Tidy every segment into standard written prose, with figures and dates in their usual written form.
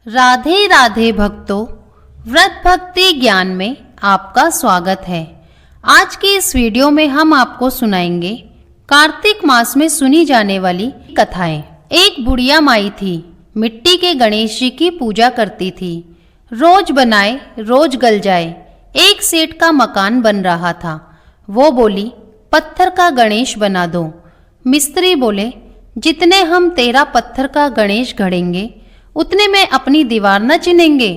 राधे राधे भक्तों, व्रत भक्ति ज्ञान में आपका स्वागत है। आज की इस वीडियो में हम आपको सुनाएंगे कार्तिक मास में सुनी जाने वाली कथाएं। एक बुढ़िया माई थी, मिट्टी के गणेश जी की पूजा करती थी। रोज बनाए रोज गल जाए। एक सेठ का मकान बन रहा था। वो बोली, पत्थर का गणेश बना दो। मिस्त्री बोले, जितने हम तेरा पत्थर का गणेश गढ़ेंगे उतने में अपनी दीवार न चिनेंगे।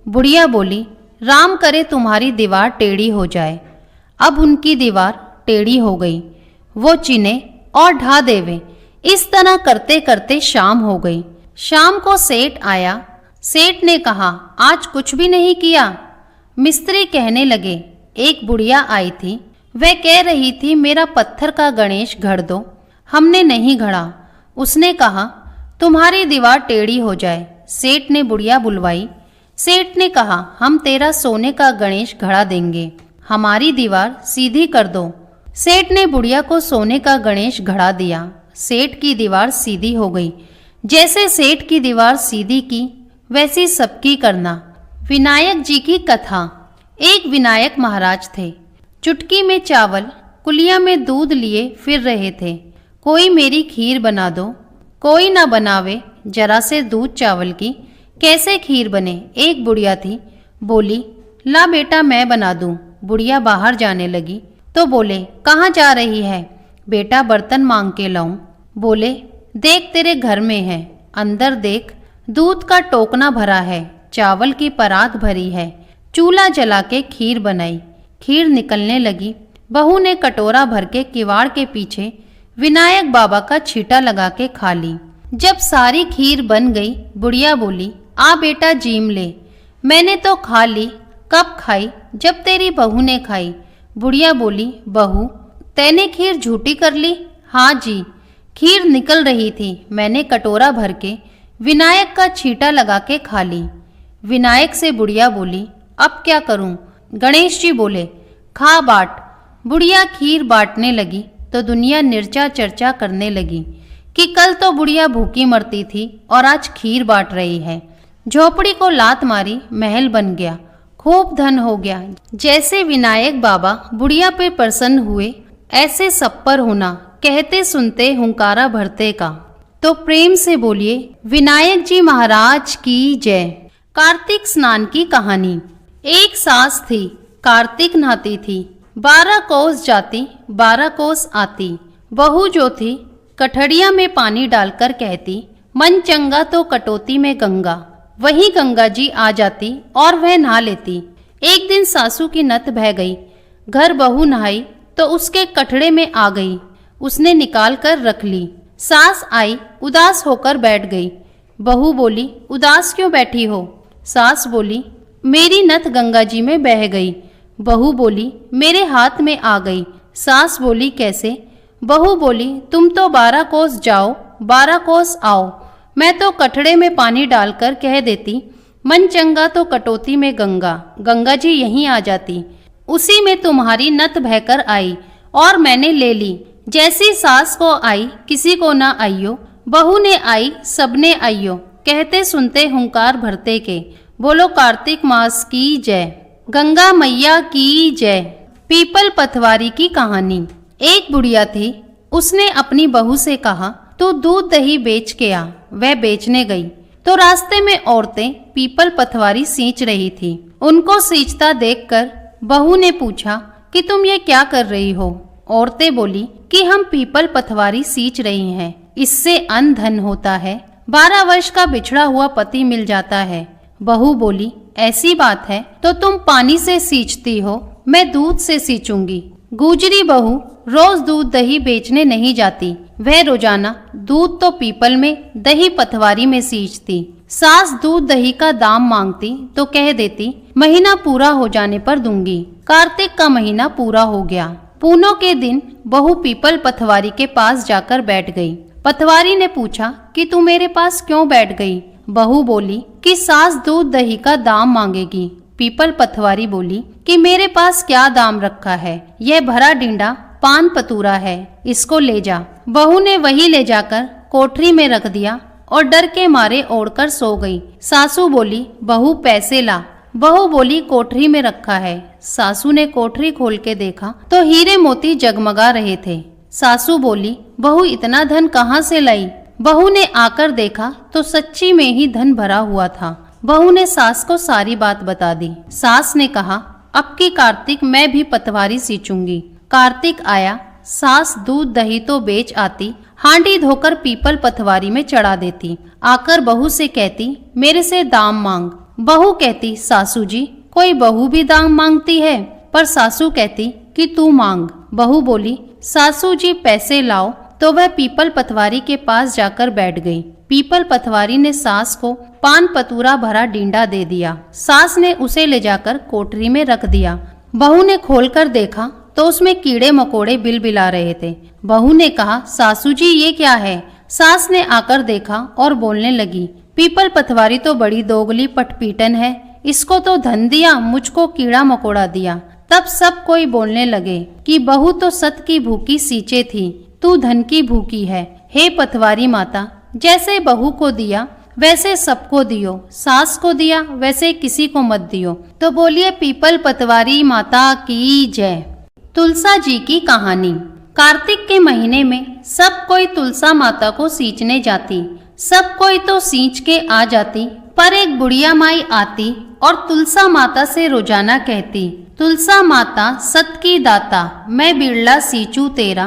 बुढ़िया बोली, राम करे तुम्हारी दीवार टेढ़ी हो जाए। अब उनकी दीवार टेढ़ी हो गई। वो चिने और ढा देवे। इस तरह करते करते शाम हो गई। शाम को सेठ आया। सेठ ने कहा, आज कुछ भी नहीं किया। मिस्त्री कहने लगे, एक बुढ़िया आई थी, वह कह रही थी मेरा पत्थर का गणेश गढ़ दो। हमने नहीं गढ़ा। उसने कहा, तुम्हारी दीवार टेढ़ी हो जाए। सेठ ने बुढ़िया बुलवाई। सेठ ने कहा, हम तेरा सोने का गणेश गढ़ा देंगे, हमारी दीवार सीधी कर दो। सेठ ने बुढ़िया को सोने का गणेश गढ़ा दिया। सेठ की दीवार सीधी हो गई। जैसे सेठ की दीवार सीधी की वैसी सबकी करना। विनायक जी की कथा। एक विनायक महाराज थे। चुटकी में चावल, कुलिया में दूध लिए फिर रहे थे। कोई मेरी खीर बना दो। कोई ना बनावे जरा से दूध चावल की, कैसे खीर बने। एक बुढ़िया थी, बोली, ला बेटा मैं बना दूं। बुढ़िया बाहर जाने लगी तो बोले, कहाँ जा रही है। बेटा बर्तन मांग के लाऊं। बोले, देख तेरे घर में है, अंदर देख, दूध का टोकना भरा है, चावल की परात भरी है। चूल्हा जला के खीर बनाई। खीर निकलने लगी। बहू ने कटोरा भर के किवाड़ के पीछे विनायक बाबा का छींटा लगा के खा ली। जब सारी खीर बन गई, बुढ़िया बोली, आ बेटा जीम ले। मैंने तो खा ली। कब खाई? जब तेरी बहू ने खाई। बुढ़िया बोली, बहू तैने खीर झूठी कर ली? हाँ जी। खीर निकल रही थी, मैंने कटोरा भर के विनायक का छींटा लगा के खा ली। विनायक से बुढ़िया बोली, अब क्या करूं? गणेश जी बोले, खा बांट। बुढ़िया खीर बांटने लगी तो दुनिया निर्चा चर्चा करने लगी कि कल तो बुढ़िया भूखी मरती थी और आज खीर बांट रही है। झोपड़ी को लात मारी, महल बन गया, खूब धन हो गया। जैसे विनायक बाबा बुढ़िया पे प्रसन्न हुए, ऐसे सब पर होना, कहते सुनते हुंकारा भरते का। तो प्रेम से बोलिए, विनायक जी महाराज की जय। कार्तिक स्नान की कहानी। एक सास थी, कार्तिक नहाती थी। 12 कोस जाती 12 कोस आती। बहू जो थी, कठड़िया में पानी डालकर कहती, मन चंगा तो कटौती में गंगा। वही गंगा जी आ जाती और वह नहा लेती। एक दिन सासू की नत बह गई। घर बहू नहाई तो उसके कठड़े में आ गई। उसने निकाल कर रख ली। सास आई, उदास होकर बैठ गई। बहू बोली, उदास क्यों बैठी हो? सास बोली, मेरी नत गंगा जी में बह गई। बहू बोली, मेरे हाथ में आ गई। सास बोली, कैसे? बहू बोली, तुम तो 12 कोस जाओ 12 कोस आओ। मैं तो कठड़े में पानी डालकर कह देती, मन चंगा तो कटौती में गंगा। गंगा जी यहीं आ जाती। उसी में तुम्हारी नत बहकर आई और मैंने ले ली। जैसी सास को आई किसी को ना आइयो, बहू ने आई सबने आइयो, कहते सुनते हुंकार भरते के। बोलो कार्तिक मास की जय। गंगा मैया की जय। पीपल पथवारी की कहानी। एक बुढ़िया थी, उसने अपनी बहू से कहा, तू दूध दही बेच के आ। वह बेचने गई तो रास्ते में औरतें पीपल पथवारी सींच रही थी। उनको सींचता देखकर बहू ने पूछा कि तुम ये क्या कर रही हो? औरतें बोली कि हम पीपल पथवारी सींच रही हैं, इससे अन्न धन होता है, 12 वर्ष का बिछड़ा हुआ पति मिल जाता है। बहू बोली, ऐसी बात है तो तुम पानी से सींचती हो, मैं दूध से सींचूंगी। गुजरी बहू रोज दूध दही बेचने नहीं जाती। वह रोजाना दूध तो पीपल में, दही पथवारी में सींचती। सास दूध दही का दाम मांगती तो कह देती, महीना पूरा हो जाने पर दूंगी। कार्तिक का महीना पूरा हो गया। पूनों के दिन बहू पीपल पथवारी के पास जाकर बैठ गई। पथवारी ने पूछा कि तू मेरे पास क्यों बैठ गई? बहू बोली कि सास दूध दही का दाम मांगेगी। पीपल पथवारी बोली कि मेरे पास क्या दाम रखा है, यह भरा डिंडा पान पतूरा है, इसको ले जा। बहू ने वही ले जाकर कोठरी में रख दिया और डर के मारे ओढ़कर सो गई। सासू बोली, बहू पैसे ला। बहू बोली, कोठरी में रखा है। सासू ने कोठरी खोल के देखा तो हीरे मोती जगमगा रहे थे। सासू बोली, बहू इतना धन कहाँ से लाई? बहू ने आकर देखा तो सच्ची में ही धन भरा हुआ था। बहू ने सास को सारी बात बता दी। सास ने कहा, अब की कार्तिक मैं भी पतवारी सींचूंगी। कार्तिक आया, सास दूध दही तो बेच आती, हांडी धोकर पीपल पतवारी में चढ़ा देती। आकर बहू से कहती, मेरे से दाम मांग। बहू कहती, सासू जी कोई बहू भी दाम मांगती है? पर सासू कहती कि तू मांग। बहू बोली, सासू जी पैसे लाओ। तो वह पीपल पतवारी के पास जाकर बैठ गई। पीपल पतवारी ने सास को पान पतूरा भरा डींडा दे दिया। सास ने उसे ले जाकर कोठरी में रख दिया। बहू ने खोलकर देखा तो उसमें कीड़े मकोड़े बिलबिला रहे थे। बहू ने कहा, सासू जी ये क्या है? सास ने आकर देखा और बोलने लगी, पीपल पतवारी तो बड़ी दोगली पटपीटन है, इसको तो धन दिया, मुझको कीड़ा मकोड़ा दिया। तब सब कोई बोलने लगे कि बहू तो सत की भूखी सींचे थी, तू धन की भूखी है। हे पतवारी माता, जैसे बहू को दिया वैसे सबको दियो, सास को दिया वैसे किसी को मत दियो। तो बोलिए पीपल पतवारी माता की जय। तुलसा जी की कहानी। कार्तिक के महीने में सब कोई तुलसा माता को सींचने जाती। सब कोई तो सींच के आ जाती, पर एक बुढ़िया माई आती और तुलसा माता से रोजाना कहती, तुलसा माता सत की दाता, मैं बिरला सींचू तेरा,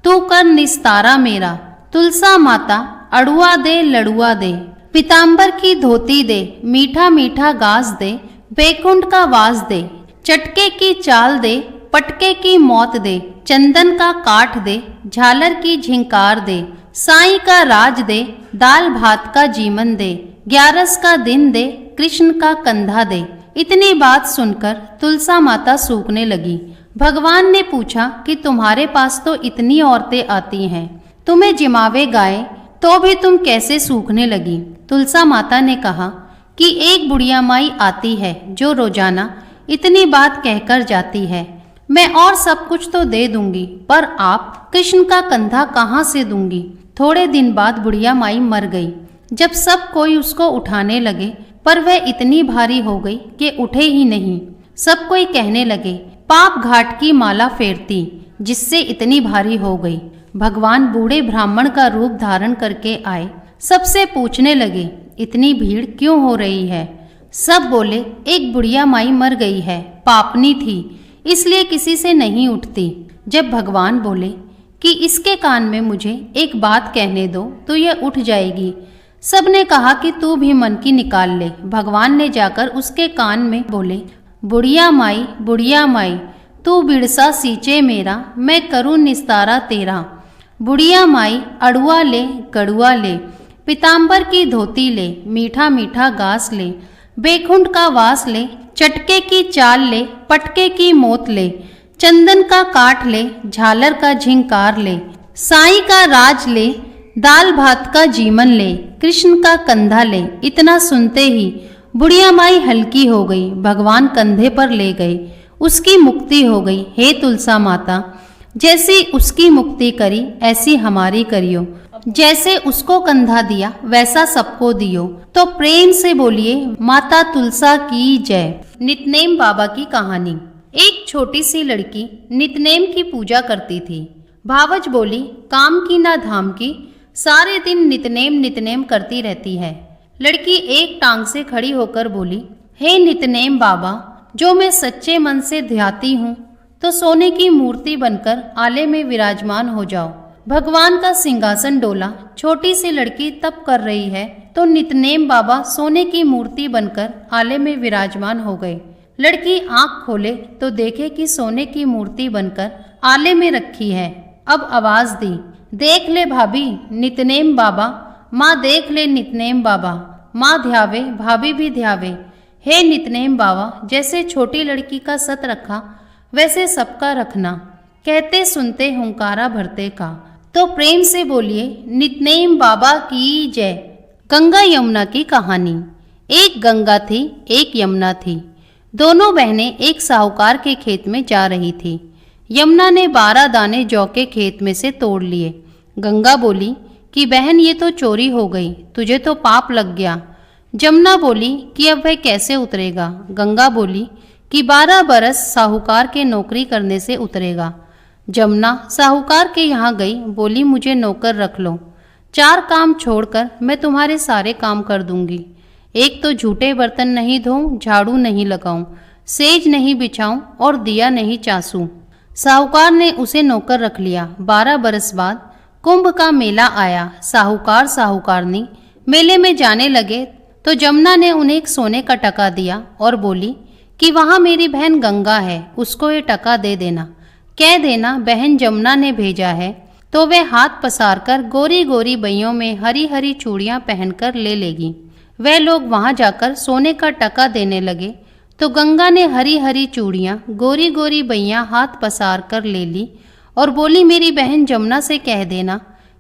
तू कर निस्तारा मेरा। तुलसा माता अड़ुआ दे लड़ुआ दे, पीताम्बर की धोती दे, मीठा मीठा गास दे, बैकुंठ का वास दे, चटके की चाल दे, पटके की मौत दे, चंदन का काठ दे, झालर की झिंकार दे, साईं का राज दे, दाल भात का जीवन दे, 11 का दिन दे, कृष्ण का कंधा दे। इतनी बात सुनकर तुलसा माता सूखने लगी। भगवान ने पूछा कि तुम्हारे पास तो इतनी औरतें आती हैं, तुम्हें जिमावे गाए तो भी तुम कैसे सूखने लगी? तुलसा माता ने कहा कि एक बुढ़िया माई आती है जो रोजाना इतनी बात कहकर जाती है, मैं और सब कुछ तो दे दूंगी, पर आप कृष्ण का कंधा कहाँ से दूंगी? थोड़े दिन बाद बुढ़िया माई मर गई। जब सब कोई उसको उठाने लगे पर वह इतनी भारी हो गई कि उठे ही नहीं। सब कोई कहने लगे, पाप घाट की माला फेरती जिससे इतनी भारी हो गई। भगवान बूढ़े ब्राह्मण का रूप धारण करके आए। सबसे पूछने लगे, इतनी भीड़ क्यों हो रही है? सब बोले, एक बुढ़िया माई मर गई है, पापनी थी, इसलिए किसी से नहीं उठती। जब भगवान बोले कि इसके कान में मुझे एक बात कहने दो तो यह उठ जाएगी, सब ने कहा कि तू भी मन की निकाल ले। भगवान ने जाकर उसके कान में बोले, बुढ़िया माई तू बिरसा सींचे मेरा, मैं करूँ निस्तारा तेरा। बुढ़िया माई अड़ुआ ले कड़ुआ ले, पीताम्बर की धोती ले, मीठा मीठा गास ले, बैकुंठ का वास ले, चटके की चाल ले, पटके की मौत ले, चंदन का काठ ले, झालर का झिंकार ले, साईं का राज ले, दाल भात का जीवन ले, कृष्ण का कंधा ले। इतना सुनते ही बुढ़िया माई हल्की हो गई। भगवान कंधे पर ले गए, उसकी मुक्ति हो गई। हे तुलसा माता, जैसी उसकी मुक्ति करी ऐसी हमारी करियो, जैसे उसको कंधा दिया वैसा सबको दियो। तो प्रेम से बोलिए माता तुलसा की जय। नितनेम बाबा की कहानी। एक छोटी सी लड़की नितनेम की पूजा करती थी। भावज बोली, काम की ना धाम की, सारे दिन नितनेम करती रहती है। लड़की एक टांग से खड़ी होकर बोली, हे नितनेम बाबा, जो मैं सच्चे मन से ध्याती हूँ तो सोने की मूर्ति बनकर आले में विराजमान हो जाओ। भगवान का सिंहासन डोला। छोटी सी लड़की तप कर रही है तो नितनेम बाबा सोने की मूर्ति बनकर आले में विराजमान हो गए। लड़की आंख खोले तो देखे कि सोने की मूर्ति बनकर आले में रखी है। अब आवाज दी, देख ले भाभी नितनेम बाबा, माँ देख ले नितनेम बाबा। माँ ध्यावे, भाभी भी ध्यावे। हे नितनेम बाबा, जैसे छोटी लड़की का सत रखा वैसे सबका रखना, कहते सुनते हुंकारा भरते का। तो प्रेम से बोलिए नितनेम बाबा की जय। गंगा यमुना की कहानी। एक गंगा थी, एक यमुना थी। दोनों बहनें एक साहूकार के खेत में जा रही थी। यमुना ने 12 दाने जौ के खेत में से तोड़ लिए। गंगा बोली कि बहन ये तो चोरी हो गई, तुझे तो पाप लग गया। जमुना बोली कि अब वह कैसे उतरेगा। गंगा बोली कि 12 बरस साहूकार के नौकरी करने से उतरेगा। जमुना साहूकार के यहाँ गई, बोली मुझे नौकर रख लो, 4 काम छोड़कर मैं तुम्हारे सारे काम कर दूंगी। एक तो झूठे बर्तन नहीं धोऊं, झाड़ू नहीं लगाऊं, सेज नहीं बिछाऊं और दिया नहीं चासूं। साहूकार ने उसे नौकर रख लिया। 12 बरस बाद कुंभ का मेला आया। साहूकार साहूकारनी मेले में जाने लगे तो जमुना ने उन्हें एक सोने का टका दिया और बोली कि वहाँ मेरी बहन गंगा है, उसको ये टका दे देना, कह देना बहन जमुना ने भेजा है तो वे हाथ पसार कर गोरी गोरी बइयों में हरी हरी चूड़ियाँ पहनकर ले लेगी। वे लोग वहाँ जाकर सोने का टका देने लगे तो गंगा ने हरी हरी चूड़ियाँ गोरी गोरी बइयाँ हाथ पसार कर ले ली और बोली मेरी बहन जमुना से कह देना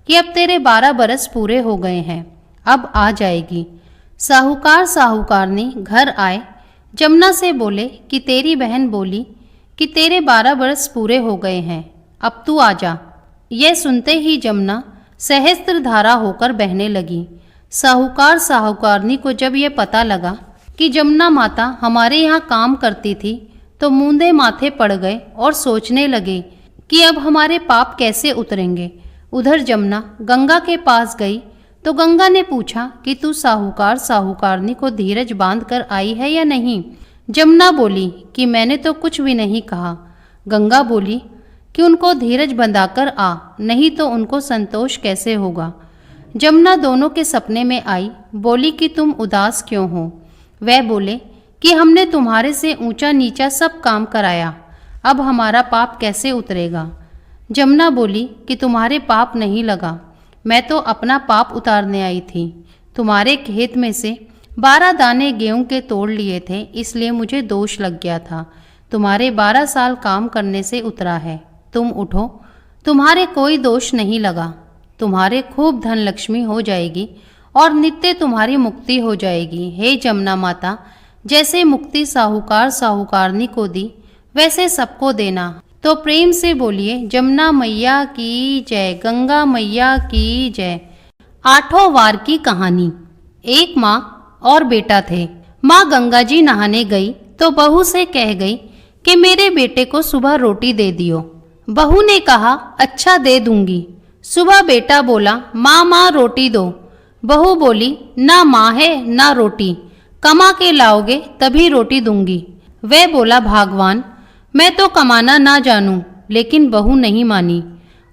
कि अब तेरे 12 बरस पूरे हो गए हैं, अब आ जाएगी। साहूकार साहूकारनी घर आए, जमुना से बोले कि तेरी बहन बोली कि तेरे 12 बरस पूरे हो गए हैं, अब तू आ जा। यह सुनते ही जमुना सहस्त्र धारा होकर बहने लगी। साहूकार साहूकारनी को जब यह पता लगा कि जमुना माता हमारे यहाँ काम करती थी तो मूंदे माथे पड़ गए और सोचने लगे कि अब हमारे पाप कैसे उतरेंगे। उधर जमुना गंगा के पास गई तो गंगा ने पूछा कि तू साहूकार साहूकारनी को धीरज बांध कर आई है या नहीं। जमुना बोली कि मैंने तो कुछ भी नहीं कहा। गंगा बोली कि उनको धीरज बंधाकर आ, नहीं तो उनको संतोष कैसे होगा। जमुना दोनों के सपने में आई, बोली कि तुम उदास क्यों हो। वह बोले कि हमने तुम्हारे से ऊंचा नीचा सब काम कराया, अब हमारा पाप कैसे उतरेगा। जमुना बोली कि तुम्हारे पाप नहीं लगा, मैं तो अपना पाप उतारने आई थी। तुम्हारे खेत में से 12 दाने गेहूं के तोड़ लिए थे, इसलिए मुझे दोष लग गया था। तुम्हारे 12 साल काम करने से उतरा है, तुम उठो, तुम्हारे कोई दोष नहीं लगा। तुम्हारे खूब धन लक्ष्मी हो जाएगी और नित्य तुम्हारी मुक्ति हो जाएगी। हे जमुना माता, जैसे मुक्ति साहूकार साहूकारनी को दी वैसे सबको देना। तो प्रेम से बोलिए जमुना मैया की जय, गंगा मैया की जय। 8वां वार की कहानी। एक माँ और बेटा थे। माँ गंगा जी नहाने गई तो बहू से कह गई कि मेरे बेटे को सुबह रोटी दे दियो। बहू ने कहा अच्छा दे दूंगी। सुबह बेटा बोला माँ माँ रोटी दो। बहू बोली ना माँ है ना रोटी, कमा के लाओगे तभी रोटी दूंगी। वह बोला भगवान मैं तो कमाना ना जानूं, लेकिन बहू नहीं मानी।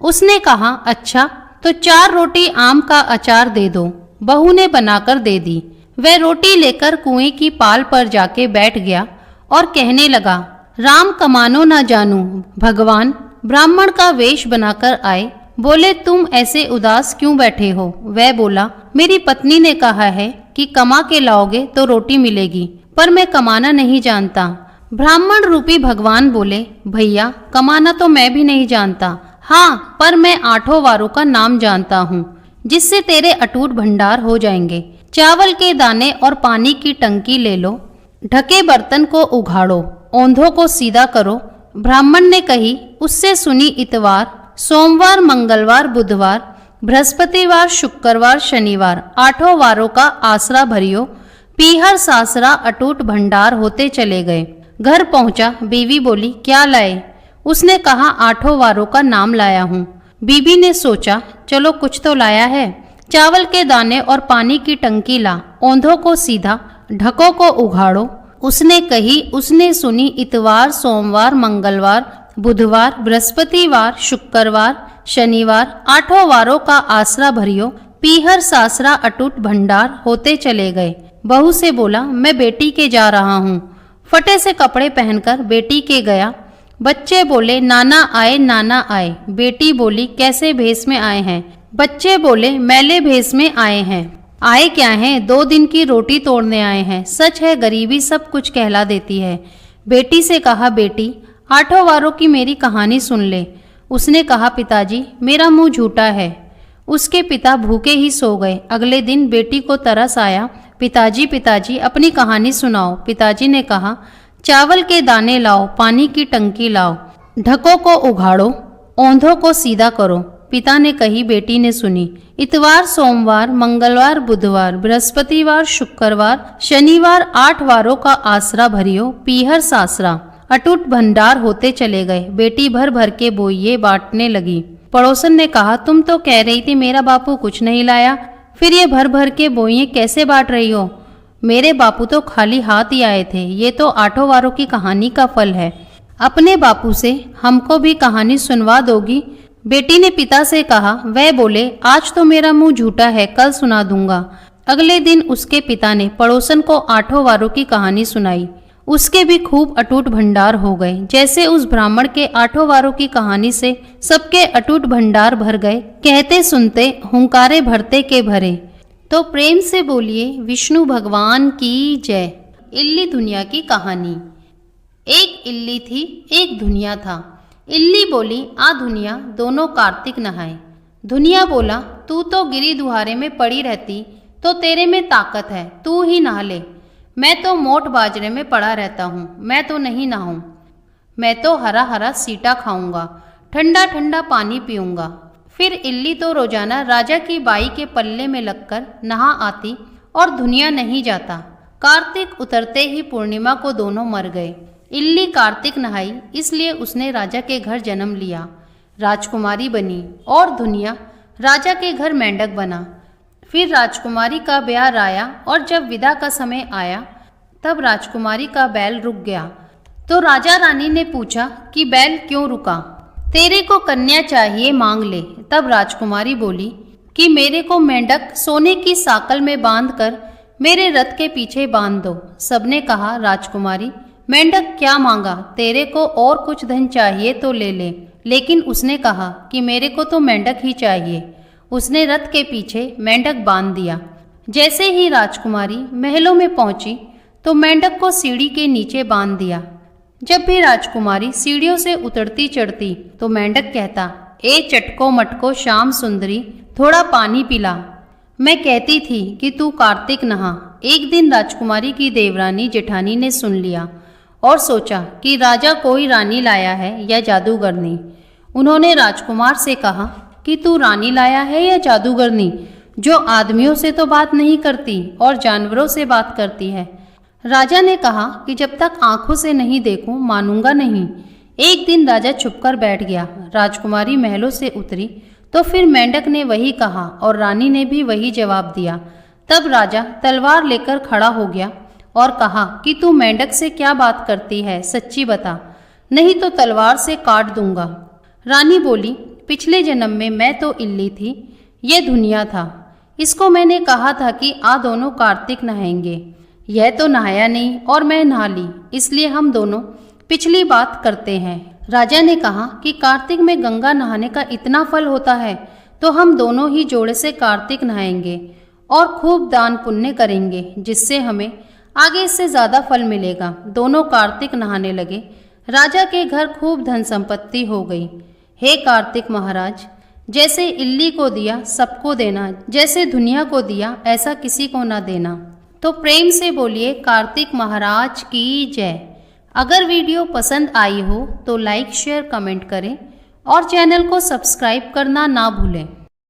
उसने कहा अच्छा तो 4 रोटी आम का अचार दे दो। बहू ने बनाकर दे दी। वह रोटी लेकर कुएं की पाल पर जाके बैठ गया और कहने लगा राम कमानो ना जानूं। भगवान ब्राह्मण का वेश बनाकर आए, बोले तुम ऐसे उदास क्यों बैठे हो। वह बोला मेरी पत्नी ने कहा है कि कमा के लाओगे तो रोटी मिलेगी, पर मैं कमाना नहीं जानता। ब्राह्मण रूपी भगवान बोले भैया कमाना तो मैं भी नहीं जानता, हाँ पर मैं 8 वारों का नाम जानता हूँ जिससे तेरे अटूट भंडार हो जाएंगे। चावल के दाने और पानी की टंकी ले लो, ढके बर्तन को उघाड़ो, औंधों को सीधा करो। ब्राह्मण ने कही, उससे सुनी इतवार, सोमवार, मंगलवार, बुधवार, बृहस्पतिवार, शुक्रवार, शनिवार 8 वारों का आसरा भरियो। पीहर सासरा अटूट भंडार होते चले गए। घर पहुंचा, बीवी बोली क्या लाए। उसने कहा 8 वारों का नाम लाया हूँ। बीबी ने सोचा चलो कुछ तो लाया है। चावल के दाने और पानी की टंकी ला, औंधों को सीधा, ढकों को उघाड़ो। उसने कही, उसने सुनी इतवार, सोमवार, मंगलवार, बुधवार, बृहस्पतिवार, शुक्रवार, शनिवार 8 वारों का आसरा भरियो। पीहर सासरा अटूट भंडार होते चले गए। बहू से बोला मैं बेटी के जा रहा हूँ। फटे से कपड़े पहनकर बेटी के गया। बच्चे बोले नाना आए नाना आए। बेटी बोली कैसे भेष में आए हैं। बच्चे बोले मैले भेष में आए हैं। आए क्या हैं, 2 दिन की रोटी तोड़ने आए हैं। सच है गरीबी सब कुछ कहला देती है। बेटी से कहा बेटी 8 वारों की मेरी कहानी सुन ले। उसने कहा पिताजी मेरा मुंह झूठा है। उसके पिता भूखे ही सो गए। अगले दिन बेटी को तरस आया, पिताजी पिताजी अपनी कहानी सुनाओ। पिताजी ने कहा चावल के दाने लाओ, पानी की टंकी लाओ, ढकों को उघाड़ो, औंधों को सीधा करो। पिता ने कही बेटी ने सुनी। इतवार, सोमवार, मंगलवार, बुधवार, बृहस्पतिवार, शुक्रवार, शनिवार 8 वारों का आसरा भरियो पीहर सासरा। अटूट भंडार होते चले गए। बेटी भर भर के बोइये बांटने लगी। पड़ोसन ने कहा, तुम तो कह रही थी मेरा बापू कुछ नहीं लाया, फिर ये भर भर के बोइये कैसे बांट रही हो? मेरे बापू तो खाली हाथ ही आए थे। ये तो 8 वारों की कहानी का फल है। अपने बापू से हमको भी कहानी सुनवा दोगी? बेटी ने पिता से कहा। वह बोले, आज तो मेरा मुंह झूठा है, कल सुना दूंगा। अगले दिन उसके पिता ने पड़ोसन को 8 वारों की कहानी सुनाई। उसके भी खूब अटूट भंडार हो गए। जैसे उस ब्राह्मण के 8 वारों की कहानी से सबके अटूट भंडार भर गए। कहते सुनते हुंकारे भरते के भरे। तो प्रेम से बोलिए विष्णु भगवान की जय। इल्ली दुनिया की कहानी। एक इल्ली थी, एक धुनिया था। इल्ली बोली, आ धुनिया, दोनों कार्तिक नहाए। धुनिया बोला, तू तो गिरी दुहारे में पड़ी रहती तो तेरे में ताकत है, तू ही नहा ले। मैं तो मोट बाजरे में पड़ा रहता हूँ, मैं तो नहीं नहाऊं। मैं तो हरा हरा सीटा खाऊंगा, ठंडा ठंडा पानी पीऊंगा। फिर इल्ली तो रोजाना राजा की बाई के पल्ले में लगकर नहा आती और धुनिया नहीं जाता। कार्तिक उतरते ही पूर्णिमा को दोनों मर गए। इल्ली कार्तिक नहाई, इसलिए उसने राजा के घर जन्म लिया, राजकुमारी बनी। और धुनिया राजा के घर मेंढक बना। फिर राजकुमारी का ब्याह राया और जब विदा का समय आया तब राजकुमारी का बैल रुक गया। तो राजा रानी ने पूछा कि बैल क्यों रुका? तेरे को कन्या चाहिए, मांग ले। तब राजकुमारी बोली कि मेरे को मेंढक सोने की साकल में बांधकर मेरे रथ के पीछे बांध दो। सबने कहा, राजकुमारी मेंढक क्या मांगा, तेरे को और कुछ धन चाहिए तो ले ले। लेकिन उसने कहा कि मेरे को तो मेंढक ही चाहिए। उसने रथ के पीछे मेंढक बांध दिया। जैसे ही राजकुमारी महलों में पहुंची तो मेंढक को सीढ़ी के नीचे बांध दिया। जब भी राजकुमारी सीढ़ियों से उतरती चढ़ती तो मेंढक कहता, ए चटको मटको श्याम सुंदरी, थोड़ा पानी पिला। मैं कहती थी कि तू कार्तिक नहा। एक दिन राजकुमारी की देवरानी जेठानी ने सुन लिया और सोचा कि राजा कोई रानी लाया है या जादूगरनी। उन्होंने राजकुमार से कहा कि तू रानी लाया है या जादूगरनी, जो आदमियों से तो बात नहीं करती और जानवरों से बात करती है। राजा ने कहा कि जब तक आंखों से नहीं देखूं मानूंगा नहीं। एक दिन राजा छुपकर बैठ गया। राजकुमारी महलों से उतरी तो फिर मेंढक ने वही कहा और रानी ने भी वही जवाब दिया। तब राजा तलवार लेकर खड़ा हो गया और कहा कि तू मेंढक से क्या बात करती है, सच्ची बता, नहीं तो तलवार से काट दूंगा। रानी बोली, पिछले जन्म में मैं तो इल्ली थी, ये धुनिया था। इसको मैंने कहा था कि आ दोनों कार्तिक नहाएंगे। यह तो नहाया नहीं और मैं नहा ली, इसलिए हम दोनों पिछली बात करते हैं। राजा ने कहा कि कार्तिक में गंगा नहाने का इतना फल होता है तो हम दोनों ही जोड़े से कार्तिक नहाएंगे और खूब दान पुण्य करेंगे, जिससे हमें आगे इससे ज्यादा फल मिलेगा। दोनों कार्तिक नहाने लगे। राजा के घर खूब धन संपत्ति हो गई। हे कार्तिक महाराज, जैसे इल्ली को दिया सबको देना, जैसे दुनिया को दिया ऐसा किसी को ना देना। तो प्रेम से बोलिए कार्तिक महाराज की जय। अगर वीडियो पसंद आई हो तो लाइक शेयर कमेंट करें और चैनल को सब्सक्राइब करना ना भूलें।